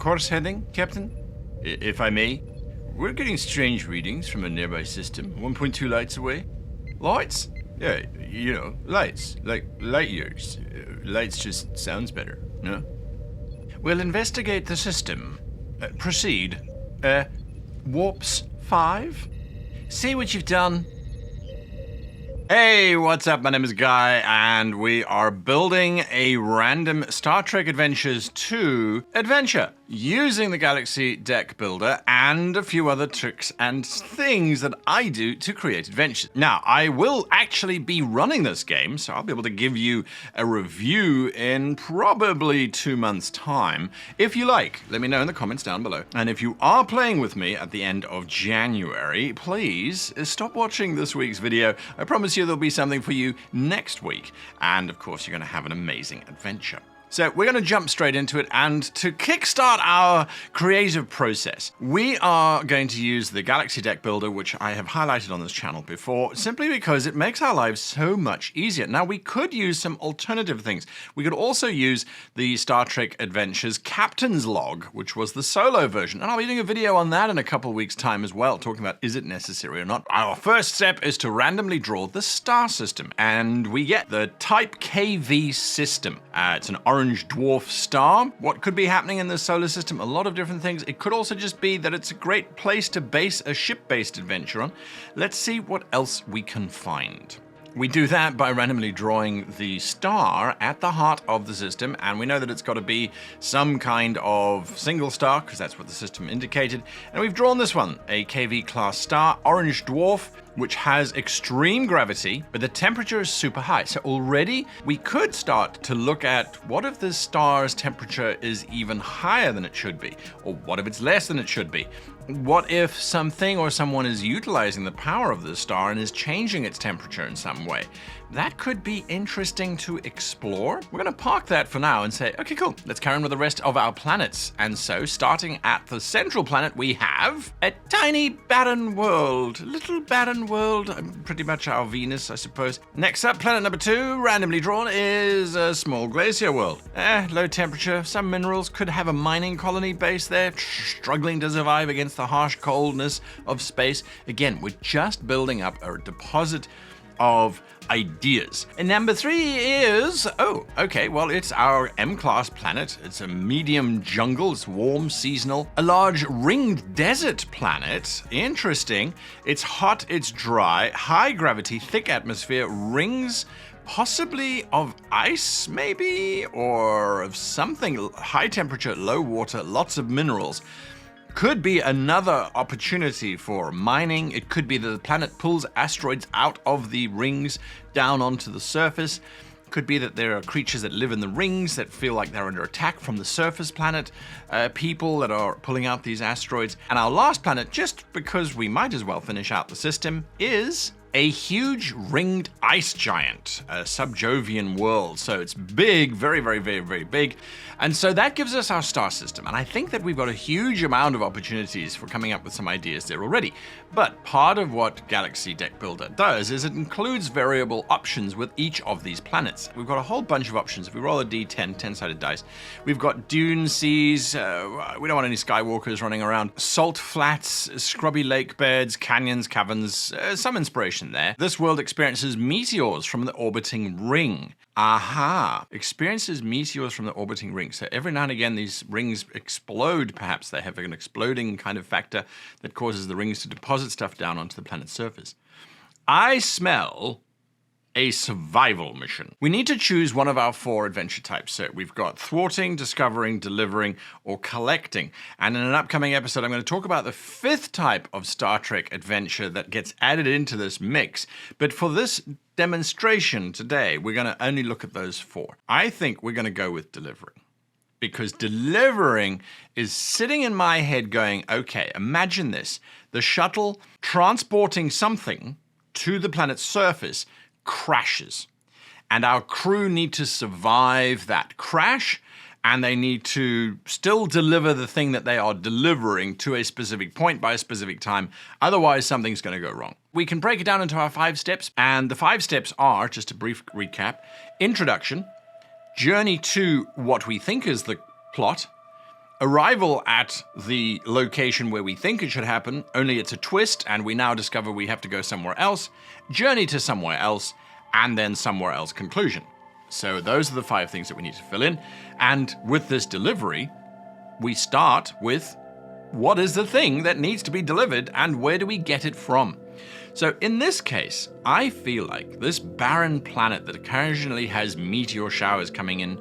course heading, Captain? If I may. We're getting strange readings from a nearby system, 1.2 lights away. Lights? Yeah, you know, lights. Like light years. Lights just sounds better, no? We'll investigate the system. Proceed. Warps 5? See what you've done. Hey, what's up? My name is Guy, and we are building a random Star Trek Adventures 2 adventure using the Galaxy Deck Builder and a few other tricks and things that I do to create adventures. Now, I will actually be running this game, so I'll be able to give you a review in probably 2 months' time. If you like, let me know in the comments down below. And if you are playing with me at the end of January, please stop watching this week's video. I promise you there'll be something for you next week. And of course, you're going to have an amazing adventure. So we're going to jump straight into it, and to kickstart our creative process, we are going to use the Galaxy Deck Builder, which I have highlighted on this channel before, simply because it makes our lives so much easier. Now, we could use some alternative things. We could also use the Star Trek Adventures Captain's Log, which was the solo version, and I'll be doing a video on that in a couple of weeks' time as well, talking about is it necessary or not. Our first step is to randomly draw the star system, and we get the Type KV system. It's an orange dwarf star. What could be happening in the solar system? A lot of different things. It could also just be that it's a great place to base a ship-based adventure on. Let's see what else we can find. We do that by randomly drawing the star at the heart of the system, and we know that it's got to be some kind of single star, because that's what the system indicated. And we've drawn this one, a KV class star, orange dwarf, which has extreme gravity, but the temperature is super high. So already we could start to look at what if the star's temperature is even higher than it should be, or what if it's less than it should be? What if something or someone is utilizing the power of the star and is changing its temperature in some way? That could be interesting to explore. We're going to park that for now and say, okay, cool, let's carry on with the rest of our planets. And so, starting at the central planet, we have a tiny barren world. Little barren world, pretty much our Venus, I suppose. Next up, planet number 2, randomly drawn, is a small glacier world. Low temperature, some minerals, could have a mining colony base there, struggling to survive against the harsh coldness of space. Again, we're just building up a deposit of ideas. And number 3 is, it's our M-class planet. It's a medium jungle, it's warm, seasonal. A large ringed desert planet. Interesting. It's hot, it's dry, high gravity, thick atmosphere, rings possibly of ice maybe, or of something, high temperature, low water, lots of minerals. Could be another opportunity for mining. It could be that the planet pulls asteroids out of the rings down onto the surface. Could be that there are creatures that live in the rings that feel like they're under attack from the surface planet, people that are pulling out these asteroids. And our last planet, just because we might as well finish out the system, is a huge ringed ice giant, a subjovian world. So it's big, very, very, very, very big. And so that gives us our star system. And I think that we've got a huge amount of opportunities for coming up with some ideas there already. But part of what Galaxy Deck Builder does is it includes variable options with each of these planets. We've got a whole bunch of options. If we roll a D10, 10-sided dice, we've got dune seas, we don't want any skywalkers running around, salt flats, scrubby lake beds, canyons, caverns, some inspiration there. This world experiences meteors from the orbiting ring. Aha! Experiences meteors from the orbiting ring. So every now and again these rings explode, perhaps they have an exploding kind of factor that causes the rings to deposit stuff down onto the planet's surface. I smell a survival mission. We need to choose one of our 4 adventure types. So we've got thwarting, discovering, delivering, or collecting. And in an upcoming episode, I'm going to talk about the 5th type of Star Trek adventure that gets added into this mix. But for this demonstration today, we're going to only look at those 4. I think we're going to go with delivering. Because delivering is sitting in my head going, okay, imagine this. The shuttle transporting something to the planet's surface crashes, and our crew need to survive that crash, and they need to still deliver the thing that they are delivering to a specific point by a specific time. Otherwise, something's going to go wrong. We can break it down into our 5 steps, and the 5 steps are, just a brief recap, introduction, journey to what we think is the plot, Arrival at the location where we think it should happen, only it's a twist, and we now discover we have to go somewhere else, journey to somewhere else, and then somewhere else conclusion. So those are the 5 things that we need to fill in. And with this delivery, we start with what is the thing that needs to be delivered and where do we get it from? So in this case, I feel like this barren planet that occasionally has meteor showers coming in,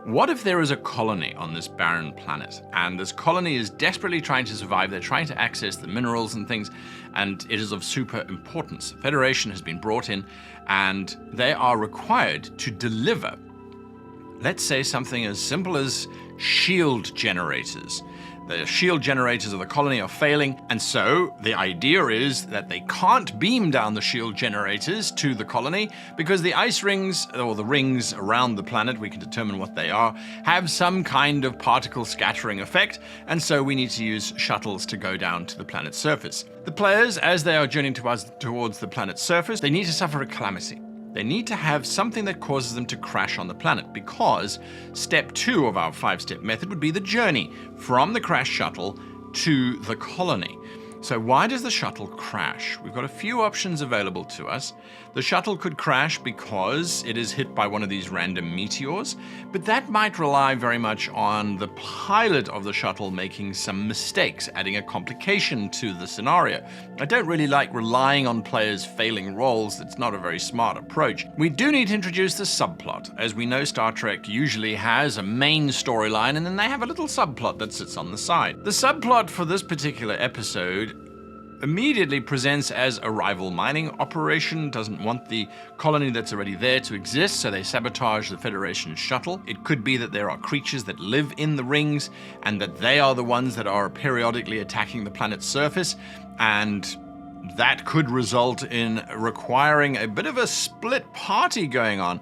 what if there is a colony on this barren planet, and this colony is desperately trying to survive? They're trying to access the minerals and things, and it is of super importance. The Federation has been brought in, and they are required to deliver, let's say, something as simple as shield generators. The shield generators of the colony are failing, and so the idea is that they can't beam down the shield generators to the colony because the ice rings, or the rings around the planet, we can determine what they are, have some kind of particle scattering effect, and so we need to use shuttles to go down to the planet's surface. The players, as they are journeying towards the planet's surface, they need to suffer a calamity. They need to have something that causes them to crash on the planet, because step 2 of our 5-step method would be the journey from the crash shuttle to the colony. So why does the shuttle crash? We've got a few options available to us. The shuttle could crash because it is hit by one of these random meteors, but that might rely very much on the pilot of the shuttle making some mistakes, adding a complication to the scenario. I don't really like relying on players failing rolls. That's not a very smart approach. We do need to introduce the subplot. As we know, Star Trek usually has a main storyline, and then they have a little subplot that sits on the side. The subplot for this particular episode immediately presents as a rival mining operation, doesn't want the colony that's already there to exist, so they sabotage the Federation shuttle. It could be that there are creatures that live in the rings, and that they are the ones that are periodically attacking the planet's surface, and that could result in requiring a bit of a split party going on,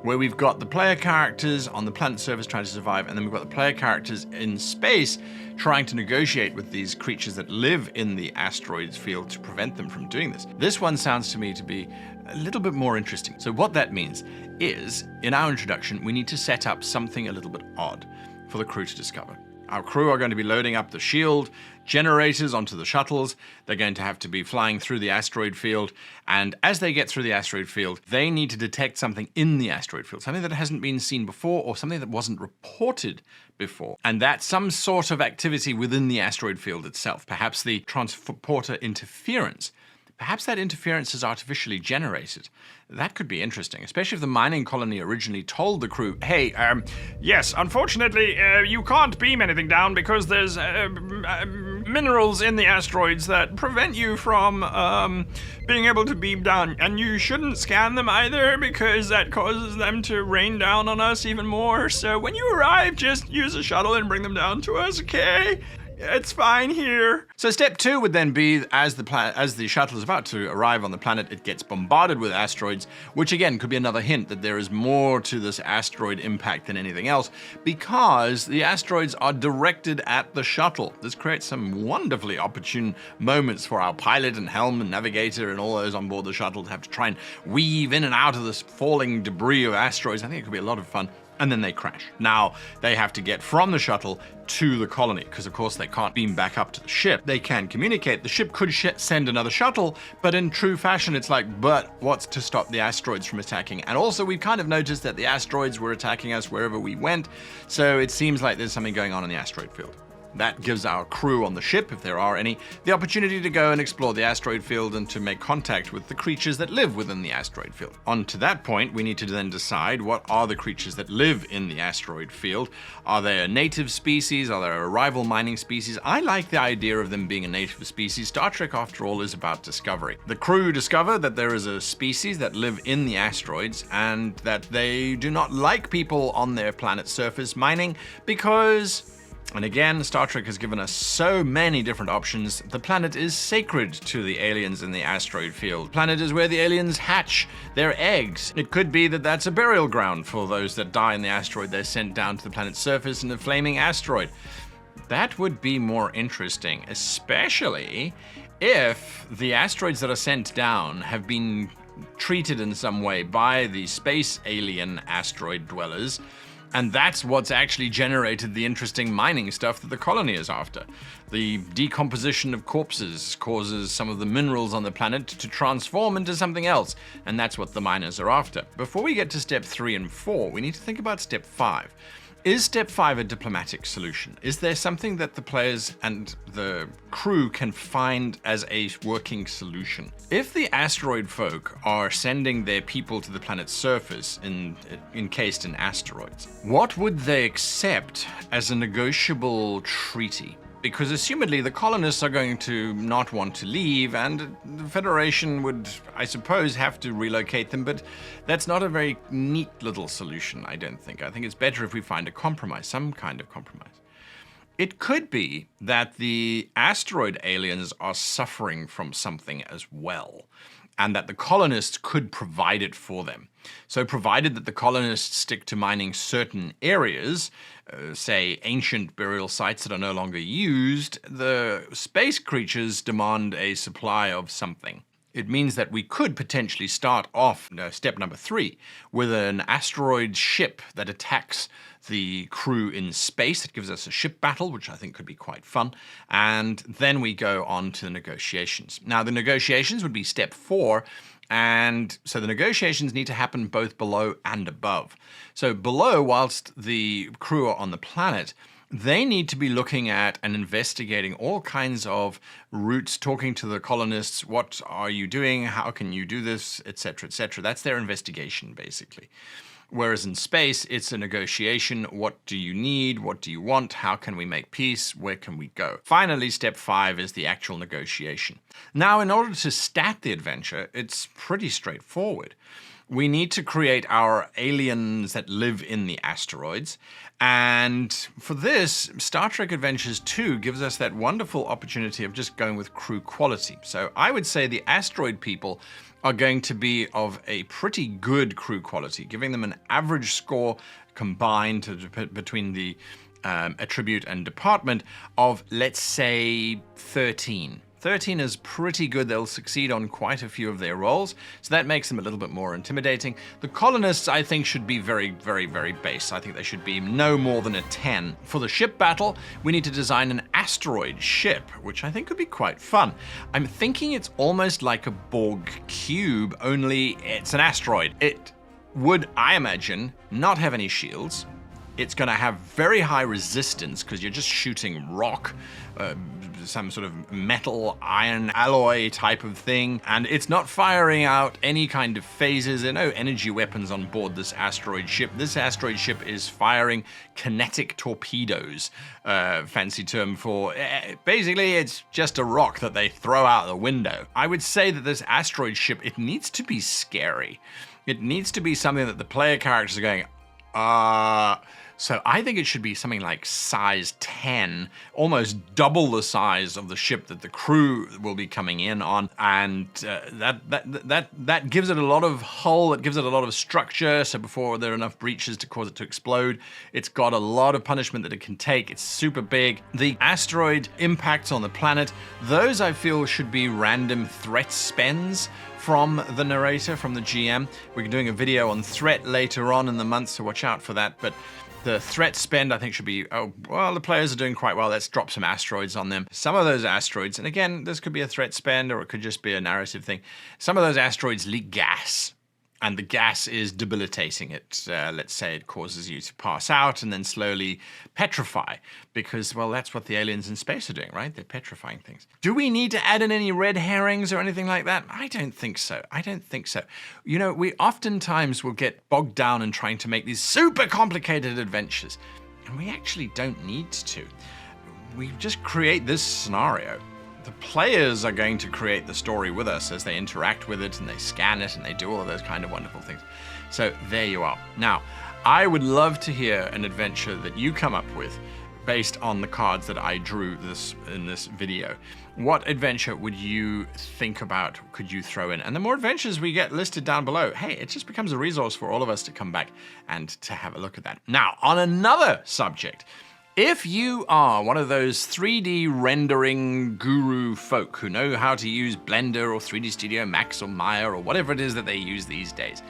where we've got the player characters on the planet's surface trying to survive, and then we've got the player characters in space trying to negotiate with these creatures that live in the asteroid's field to prevent them from doing this. This one sounds to me to be a little bit more interesting. So what that means is, in our introduction, we need to set up something a little bit odd for the crew to discover. Our crew are going to be loading up the shield generators onto the shuttles. They're going to have to be flying through the asteroid field. And as they get through the asteroid field, they need to detect something in the asteroid field, something that hasn't been seen before or something that wasn't reported before. And that's some sort of activity within the asteroid field itself, perhaps the transporter interference. Perhaps that interference is artificially generated. That could be interesting, especially if the mining colony originally told the crew, hey, yes, unfortunately, you can't beam anything down because there's minerals in the asteroids that prevent you from being able to beam down. And you shouldn't scan them either because that causes them to rain down on us even more. So when you arrive, just use a shuttle and bring them down to us, okay? It's fine here. So step 2 would then be, as the shuttle is about to arrive on the planet, it gets bombarded with asteroids, which again could be another hint that there is more to this asteroid impact than anything else, because the asteroids are directed at the shuttle. This creates some wonderfully opportune moments for our pilot and helm and navigator and all those on board the shuttle to have to try and weave in and out of this falling debris of asteroids. I think it could be a lot of fun. And then they crash. Now, they have to get from the shuttle to the colony, because of course they can't beam back up to the ship. They can communicate. The ship could send another shuttle, but in true fashion, it's like, but what's to stop the asteroids from attacking? And also, we've kind of noticed that the asteroids were attacking us wherever we went, so it seems like there's something going on in the asteroid field. That gives our crew on the ship, if there are any, the opportunity to go and explore the asteroid field and to make contact with the creatures that live within the asteroid field. On to that point, we need to then decide what are the creatures that live in the asteroid field. Are they a native species? Are they a rival mining species? I like the idea of them being a native species. Star Trek, after all, is about discovery. The crew discover that there is a species that live in the asteroids and that they do not like people on their planet's surface mining because... And again, Star Trek has given us so many different options. The planet is sacred to the aliens in the asteroid field. The planet is where the aliens hatch their eggs. It could be that that's a burial ground for those that die in the asteroid. They're sent down to the planet's surface in a flaming asteroid. That would be more interesting, especially if the asteroids that are sent down have been treated in some way by the space alien asteroid dwellers, And that's what's actually generated the interesting mining stuff that the colony is after. The decomposition of corpses causes some of the minerals on the planet to transform into something else, and that's what the miners are after. Before we get to step 3 and 4, we need to think about step 5. Is step 5 a diplomatic solution? Is there something that the players and the crew can find as a working solution? If the asteroid folk are sending their people to the planet's surface encased in asteroids, what would they accept as a negotiable treaty? Because assumedly the colonists are going to not want to leave, and the Federation would, I suppose, have to relocate them, but that's not a very neat little solution, I don't think. I think it's better if we find a compromise, some kind of compromise. It could be that the asteroid aliens are suffering from something as well, and that the colonists could provide it for them. So provided that the colonists stick to mining certain areas, say ancient burial sites that are no longer used, the space creatures demand a supply of something. It means that we could potentially start off step number 3 with an asteroid ship that attacks the crew in space. It gives us a ship battle, which I think could be quite fun. And then we go on to the negotiations. Now, the negotiations would be step 4. And so the negotiations need to happen both below and above. So below, whilst the crew are on the planet, they need to be looking at and investigating all kinds of routes, talking to the colonists. What are you doing? How can you do this? Etc., etc. That's their investigation, basically. Whereas in space, it's a negotiation. What do you need? What do you want? How can we make peace? Where can we go? Finally, step 5 is the actual negotiation. Now, in order to stat the adventure, it's pretty straightforward. We need to create our aliens that live in the asteroids. And for this, Star Trek Adventures 2 gives us that wonderful opportunity of just going with crew quality. So I would say the asteroid people are going to be of a pretty good crew quality, giving them an average score combined between the attribute and department of, let's say, 13. 13 is pretty good. They'll succeed on quite a few of their roles, so that makes them a little bit more intimidating. The colonists, I think, should be very, very, very base. I think they should be no more than a 10. For the ship battle, we need to design an asteroid ship, which I think could be quite fun. I'm thinking it's almost like a Borg cube, only it's an asteroid. It would, I imagine, not have any shields. It's going to have very high resistance because you're just shooting rock, some sort of metal iron alloy type of thing, and it's not firing out any kind of phasers. There are no energy weapons on board this asteroid ship. This asteroid ship is firing kinetic torpedoes, fancy term for, basically it's just a rock that they throw out the window. I would say that this asteroid ship, it needs to be scary. It needs to be something that the player characters are going, so I think it should be something like size 10, almost double the size of the ship that the crew will be coming in on, and that gives it a lot of hull. It gives it a lot of structure. So before there are enough breaches to cause it to explode, it's got a lot of punishment that it can take. It's super big. The asteroid impacts on the planet, those I feel should be random threat spends from the narrator, from the GM. We're doing a video on threat later on in the month, so watch out for that. But the threat spend, I think, should be, oh, well, the players are doing quite well. Let's drop some asteroids on them. Some of those asteroids, and again, this could be a threat spend or it could just be a narrative thing. Some of those asteroids leak gas, and the gas is debilitating. Let's say it causes you to pass out and then slowly petrify, because, well, that's what the aliens in space are doing, right? They're petrifying things. Do we need to add in any red herrings or anything like that? I don't think so. I don't think so. You know, we oftentimes will get bogged down in trying to make these super complicated adventures, and we actually don't need to. We just create this scenario. The players are going to create the story with us as they interact with it and they scan it and they do all of those kind of wonderful things. So there you are. Now, I would love to hear an adventure that you come up with based on the cards that I drew in this video. What adventure would you think about, could you throw in? And the more adventures we get listed down below, hey, it just becomes a resource for all of us to come back and to have a look at that. Now, on another subject, if you are one of those 3D rendering guru folk who know how to use Blender or 3D Studio Max or Maya or whatever it is that they use these days,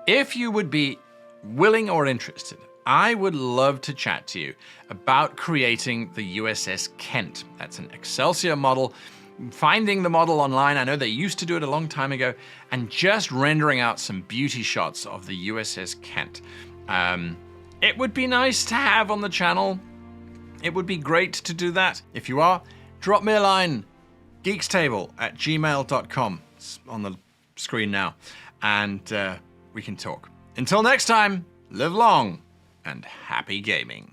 if you would be willing or interested I would love to chat to you about creating the USS Kent. That's an Excelsior model. Finding the model online, I know they used to do it a long time ago, and just rendering out some beauty shots of the USS Kent. It would be nice to have on the channel. It would be great to do that. If you are, drop me a line, geekstable@gmail.com. It's on the screen now, and we can talk. Until next time, live long and happy gaming.